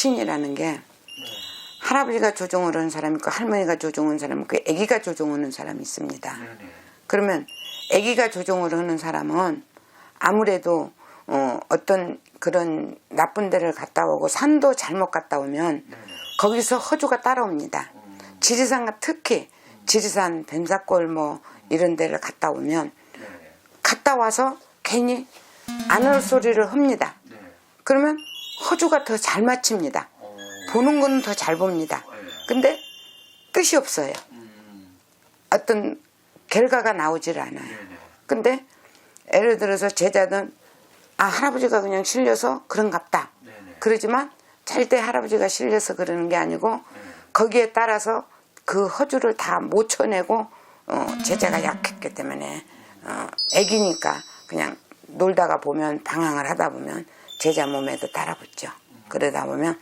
귀신이라는 게 할아버지가 조종을 하는 사람이 있고 할머니가 조종을 하는 사람이 있고 아기가 조종을 하는 사람이 있습니다. 그러면 아기가 조종을 하는 사람은 아무래도 어떤 그런 나쁜 데를 갔다 오고 산도 잘못 갔다 오면 거기서 허주가 따라옵니다. 지리산, 특히 지리산, 뱀사골 뭐 이런 데를 갔다 오면 갔다 와서 괜히 안 올 소리를 합니다. 그러면 허주가 더 잘 맞춥니다. 보는 건 더 잘 봅니다. 근데 뜻이 없어요. 어떤 결과가 나오질 않아요. 근데 예를 들어서 제자는 할아버지가 그냥 실려서 그런갑다. 그러지만 절대 할아버지가 실려서 그러는 게 아니고 거기에 따라서 그 허주를 다 못 쳐내고 제자가 약했기 때문에 애기니까 그냥 놀다가 보면 방황을 하다 보면 제자 몸에도 따라붙죠. 그러다 보면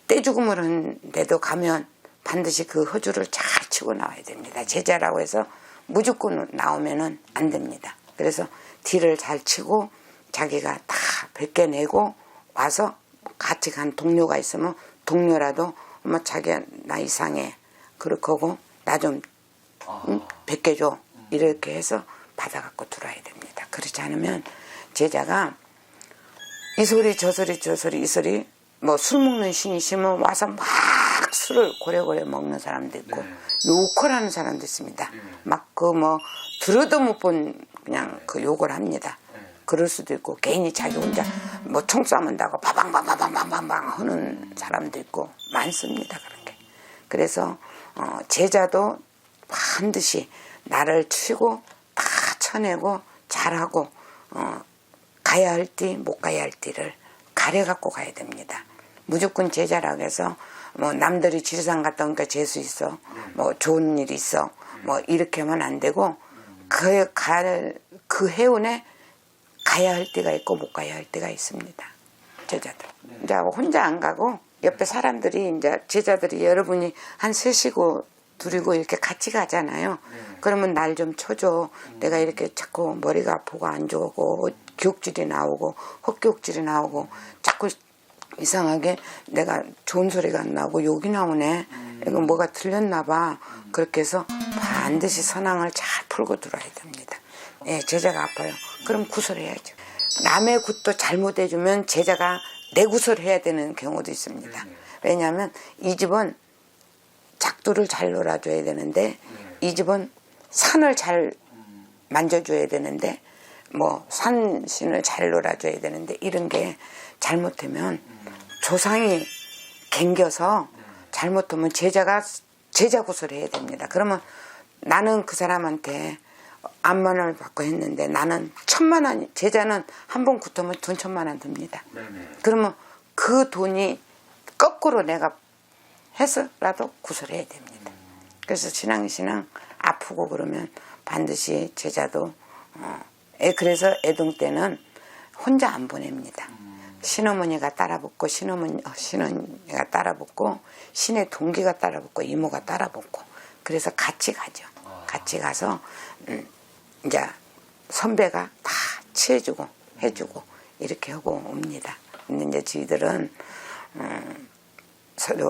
떼죽음을 하는데도 가면 반드시 그 허주를 잘 치고 나와야 됩니다. 제자라고 해서 무조건 나오면은 안 됩니다. 그래서 딜을 잘 치고 자기가 다 벗겨내고 와서 같이 간 동료가 있으면 동료라도 엄마 자기야 나 이상해 그렇게 하고 나 좀 벗겨줘 이렇게 해서 받아갖고 들어와야 됩니다. 그렇지 않으면 제자가 이 소리 저 소리 저 소리 이 소리 뭐 술 먹는 신이 있으면 와서 막 술을 고래고래 먹는 사람도 있고 욕을 하는 사람도 있습니다. 막 그 뭐 들어도 못 본 그냥 그 욕을 합니다. 그럴 수도 있고 괜히 자기 혼자 뭐 총 쏴문다고 바방바방바방바방 하는 사람도 있고 많습니다. 그런 게. 그래서 제자도 반드시 나를 치고 다 쳐내고 잘하고 가야 할 띠 못 가야 할 띠를 가려갖고 가야 됩니다. 무조건 제자라고 해서 뭐 남들이 지리산 갔다 오니까 재수 있어 뭐 좋은 일 있어 뭐 이렇게 하면 안 되고 그 해운에 가야 할 때가 있고 못 가야 할 때가 있습니다. 제자들. 이제 혼자 안 가고 옆에 사람들이 이제 제자들이 여러분이 한 셋이고 둘이고 이렇게 같이 가잖아요. 그러면 날 좀 쳐줘. 내가 이렇게 자꾸 머리가 아프고 안 좋고 기억질이 나오고 헛기억질이 나오고 자꾸 이상하게 내가 좋은 소리가 안 나오고 욕이 나오네. 이거 뭐가 틀렸나 봐. 그렇게 해서 반드시 선앙을 잘 풀고 들어야 됩니다. 예, 제자가 아파요. 그럼 구설해야죠. 남의 굿도 잘못해주면 제자가 내 구설해야 되는 경우도 있습니다. 왜냐하면 이 집은 작두를 잘 놀아줘야 되는데 이 집은 산을 잘 만져줘야 되는데 뭐 산신을 잘 놀아줘야 되는데 이런 게 잘못하면 조상이 갱겨서 잘못하면 제자가 제자 구설해야 됩니다. 그러면 나는 그 사람한테 암만을 받고 했는데 나는 1,000,000원 제자는 한 번 굿하면 돈 1,000,000원 듭니다. 그러면 그 돈이 거꾸로 내가 해서라도 구설해야 됩니다. 그래서 신앙 아프고 그러면 반드시 제자도 그래서 애동 때는 혼자 안 보냅니다. 신어머니가 따라붙고 신언니가 따라붙고 신의 동기가 따라붙고 이모가 따라붙고 그래서 같이 가죠. 같이 가서 이제 선배가 다 취해주고 해주고 이렇게 하고 옵니다. 근데 이제 저희들은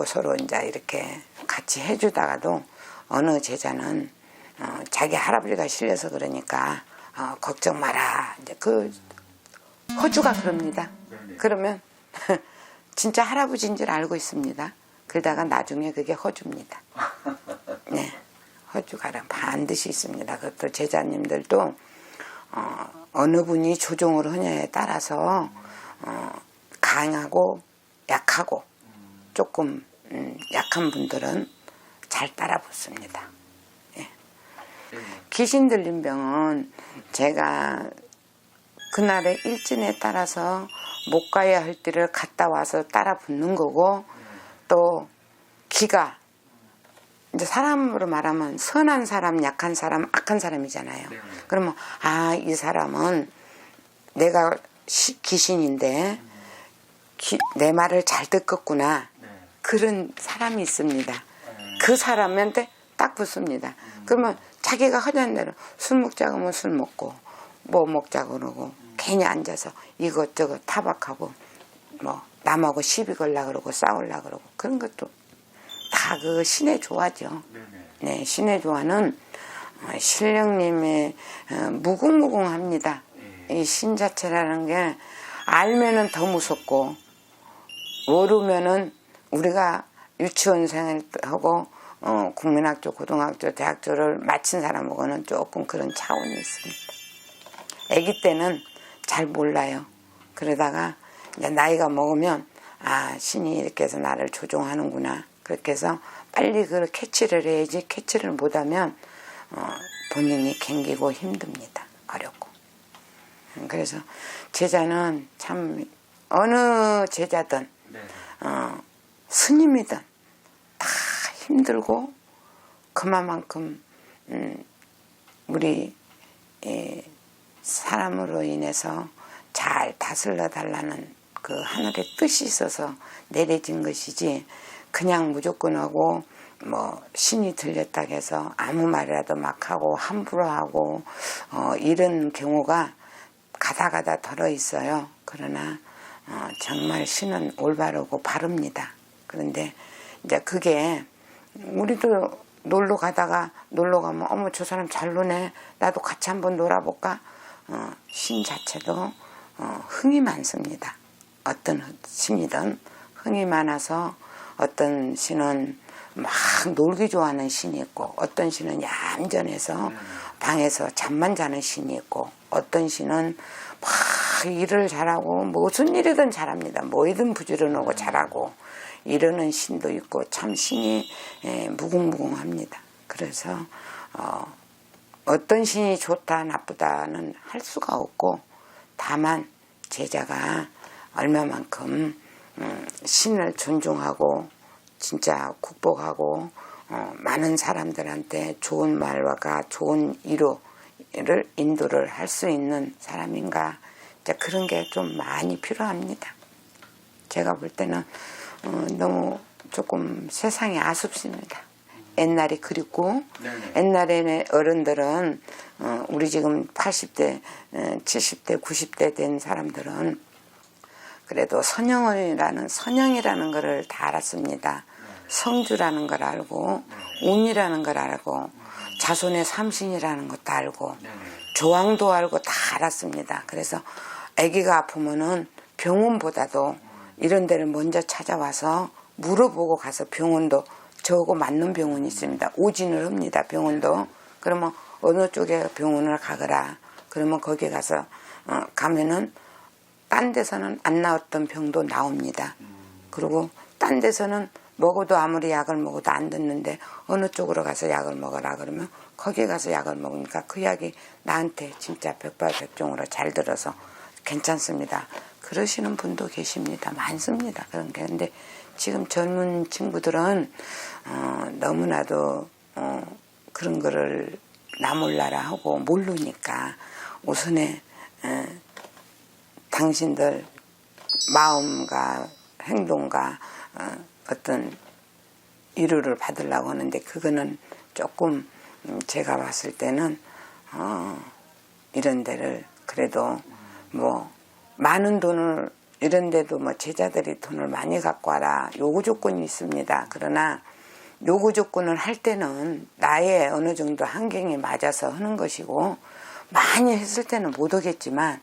서로 이제 이렇게 같이 해주다가도 어느 제자는 자기 할아버지가 실려서 그러니까 걱정 마라. 이제 그 허주가 그럽니다. 그러면 진짜 할아버지인 줄 알고 있습니다. 그러다가 나중에 그게 허주입니다. 네, 허주가 반드시 있습니다. 그것도 제자님들도 어느 분이 조종을 하냐에 따라서 강하고 약하고 조금 약한 분들은 잘 따라 붙습니다. 예. 귀신 들린 병은 제가 그날의 일진에 따라서 못 가야 할 때를 갔다 와서 따라 붙는 거고 또 기가 이제 사람으로 말하면 선한 사람, 약한 사람, 악한 사람이잖아요. 그러면 이 사람은 내가 귀신인데 내 말을 잘 듣겠구나. 그런 사람이 있습니다. 그 사람한테 딱 붙습니다. 그러면 자기가 하자는 대로 술 먹자고 하면 술 먹고 뭐 먹자고 그러고 괜히 앉아서 이것저것 타박하고 뭐 남하고 시비 걸라 그러고 싸울라 그러고 그런 것도 다 그 신의 조화죠. 네, 신의 조화는 신령님의 무궁무궁합니다. 이 신 자체라는 게 알면은 더 무섭고 모르면은 우리가 유치원생하고 국민학교, 고등학교, 대학교를 마친 사람하고는 조금 그런 차원이 있습니다. 아기 때는 잘 몰라요. 그러다가 이제 나이가 먹으면 아 신이 이렇게 해서 나를 조종하는구나. 그렇게 해서 빨리 그걸 캐치를 해야지 캐치를 못하면 본인이 갱기고 힘듭니다. 어렵고. 그래서 제자는 참 어느 제자든 스님이든 다 힘들고 그만큼 우리 사람으로 인해서 잘 다스려 달라는 그 하늘의 뜻이 있어서 내려진 것이지 그냥 무조건 하고 뭐 신이 들렸다고 해서 아무 말이라도 막 하고 함부로 하고 이런 경우가 가다가다 덜어 있어요. 그러나 정말 신은 올바르고 바릅니다. 그런데 이제 그게 우리도 놀러 가다가 놀러 가면 어머 저 사람 잘 노네 나도 같이 한번 놀아볼까. 신 자체도 흥이 많습니다. 어떤 신이든 흥이 많아서 어떤 신은 막 놀기 좋아하는 신이 있고 어떤 신은 얌전해서 방에서 잠만 자는 신이 있고 어떤 신은 막 일을 잘하고 무슨 일이든 잘합니다. 뭐이든 부지런하고 잘하고 이러는 신도 있고 참 신이 무궁무궁합니다. 그래서 어떤 신이 좋다 나쁘다는 할 수가 없고 다만 제자가 얼마만큼 신을 존중하고 진짜 국복하고 많은 사람들한테 좋은 말과 좋은 이로를 인도를 할 수 있는 사람인가 그런 게 좀 많이 필요합니다. 제가 볼 때는 너무 조금 세상이 아쉽습니다. 옛날이 그립고 옛날에 어른들은 우리 지금 80대, 70대, 90대 된 사람들은 그래도 선형이라는 것을 다 알았습니다. 성주라는 걸 알고 운이라는 걸 알고 자손의 삼신이라는 것도 알고 조항도 알고 다 알았습니다. 그래서 아기가 아프면은 병원보다도 이런 데를 먼저 찾아와서 물어보고 가서 병원도 저하고 맞는 병원이 있습니다. 오진을 합니다. 병원도. 그러면 어느 쪽에 병원을 가거라. 그러면 거기 가서 가면은 딴 데서는 안 나왔던 병도 나옵니다. 그리고 딴 데서는 먹어도 아무리 약을 먹어도 안 듣는데 어느 쪽으로 가서 약을 먹어라 그러면 거기 가서 약을 먹으니까 그 약이 나한테 진짜 백발백중으로 잘 들어서 괜찮습니다. 그러시는 분도 계십니다. 많습니다. 그런 게. 근데 지금 젊은 친구들은 너무나도 그런 거를 나 몰라라 하고 모르니까 우선에 당신들 마음과 행동과 어떤 위로를 받으려고 하는데 그거는 조금 제가 봤을 때는 이런 데를 그래도 뭐 많은 돈을 이런 데도 뭐 제자들이 돈을 많이 갖고 와라 요구 조건이 있습니다. 그러나 요구 조건을 할 때는 나의 어느 정도 환경에 맞아서 하는 것이고 많이 했을 때는 못 오겠지만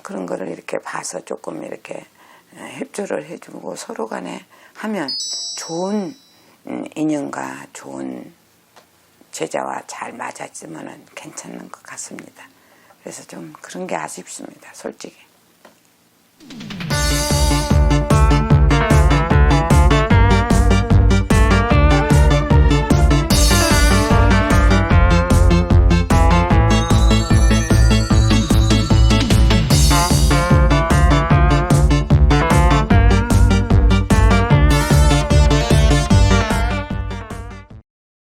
그런 거를 이렇게 봐서 조금 이렇게 협조를 해주고 서로 간에 하면 좋은 인연과 좋은 제자와 잘 맞았으면 괜찮은 것 같습니다. 그래서 좀 그런 게 아쉽습니다. 솔직히.